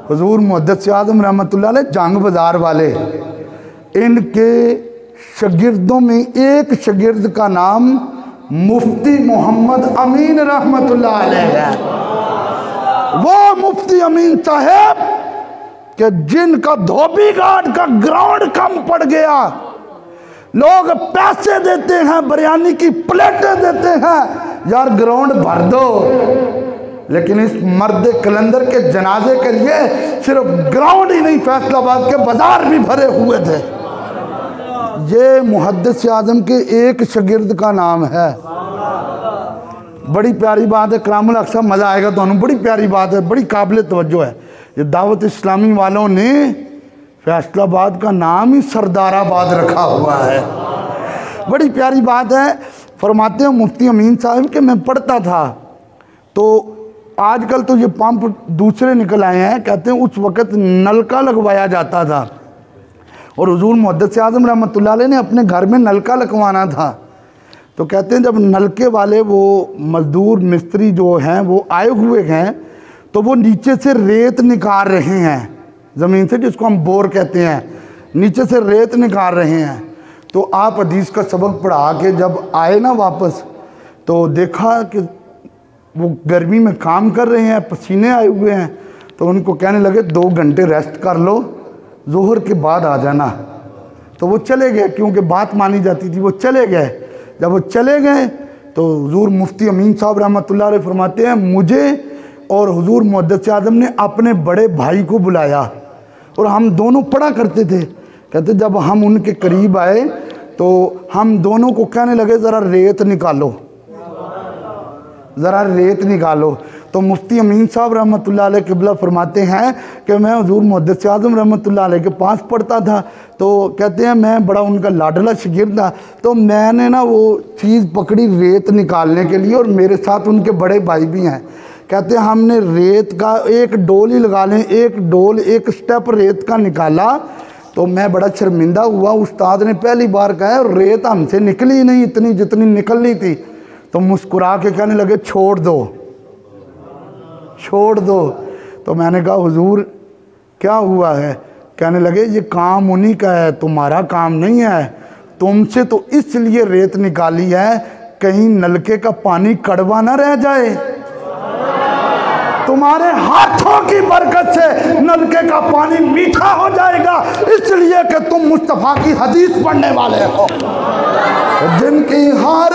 हुजूर मुहद्दिस आज़म रहमतुल्लाह अलैह जंग बाज़ार वाले, इनके शागिर्दों में एक शागिर्द का नाम मुफ्ती मोहम्मद अमीन रहमतुल्लाह अलैह है। वो मुफ्ती अमीन साहब कि जिनका धोबी घाट का ग्राउंड कम पड़ गया, लोग पैसे देते हैं, बिरयानी की प्लेटें देते हैं, यार ग्राउंड भर दो, लेकिन इस मर्द कलंदर के जनाजे के लिए सिर्फ ग्राउंड ही नहीं, फैसलाबाद के बाजार भी भरे हुए थे। ये मुहद्दिस आज़म के एक शागिर्द का नाम है। बड़ी प्यारी बात है, करामुल हक साहब, मज़ा आएगा तो बड़ी प्यारी बात है, बड़ी काबिल तवज्जो है। ये दावत इस्लामी वालों ने फैसलाबाद का नाम ही सरदाराबाद रखा हुआ है। बड़ी प्यारी बात है। फरमाते हैं मुफ्ती अमीन साहब कि मैं पढ़ता था तो आजकल तो ये पंप दूसरे निकल आए हैं, कहते हैं उस वक़्त नलका लगवाया जाता था और हुजूर मुहद्दिस आज़म रहमतुल्लाह अलैह ने अपने घर में नलका लगवाना था। तो कहते हैं जब नलके वाले वो मज़दूर मिस्त्री जो हैं वो आए हुए हैं तो वो नीचे से रेत निकाल रहे हैं ज़मीन से, जिसको हम बोर कहते हैं, नीचे से रेत निकाल रहे हैं। तो आप हदीस का सबक पढ़ा के जब आए ना वापस, तो देखा कि वो गर्मी में काम कर रहे हैं, पसीने आए हुए हैं, तो उनको कहने लगे 2 घंटे रेस्ट कर लो, ज़ोहर के बाद आ जाना। तो वो चले गए, क्योंकि बात मानी जाती थी, वो चले गए। जब वो चले गए तो हुजूर मुफ्ती अमीन साहब रहमतुल्लाह अलैह फरमाते हैं मुझे और हुजूर मुहद्दिस आज़म ने अपने बड़े भाई को बुलाया और हम दोनों पढ़ा करते थे। कहते जब हम उनके करीब आए तो हम दोनों को कहने लगे ज़रा रेत निकालो, ज़रा रेत निकालो। तो मुफ्ती अमीन साहब रहमतुल्लाह अलैह क़िबला फरमाते हैं कि मैं हुजूर मुहद्दिस आज़म रहमतुल्लाह अलैह के पास पढ़ता था, तो कहते हैं मैं बड़ा उनका लाडला शागिर्द था, तो मैंने ना वो चीज़ पकड़ी रेत निकालने के लिए, और मेरे साथ उनके बड़े भाई भी हैं। कहते हैं हमने रेत का एक डोल ही लगा लें, एक डोल एक स्टेप रेत का निकाला, तो मैं बड़ा शर्मिंदा हुआ। उस्ताद ने पहली बार कहा रेत हमसे निकली नहीं इतनी जितनी निकलनी थी। तो मुस्कुरा के कहने लगे छोड़ दो, छोड़ दो। तो मैंने कहा हुजूर क्या हुआ है? कहने लगे ये काम उन्हीं का है, तुम्हारा काम नहीं है। तुमसे तो इसलिए रेत निकाली है कहीं नलके का पानी कड़वा ना रह जाए, तुम्हारे हाथों की बरकत से नलके का पानी मीठा हो जाएगा, इसलिए कि तुम मुस्तफ़ा की हदीस पढ़ने वाले हो। जिनकी हर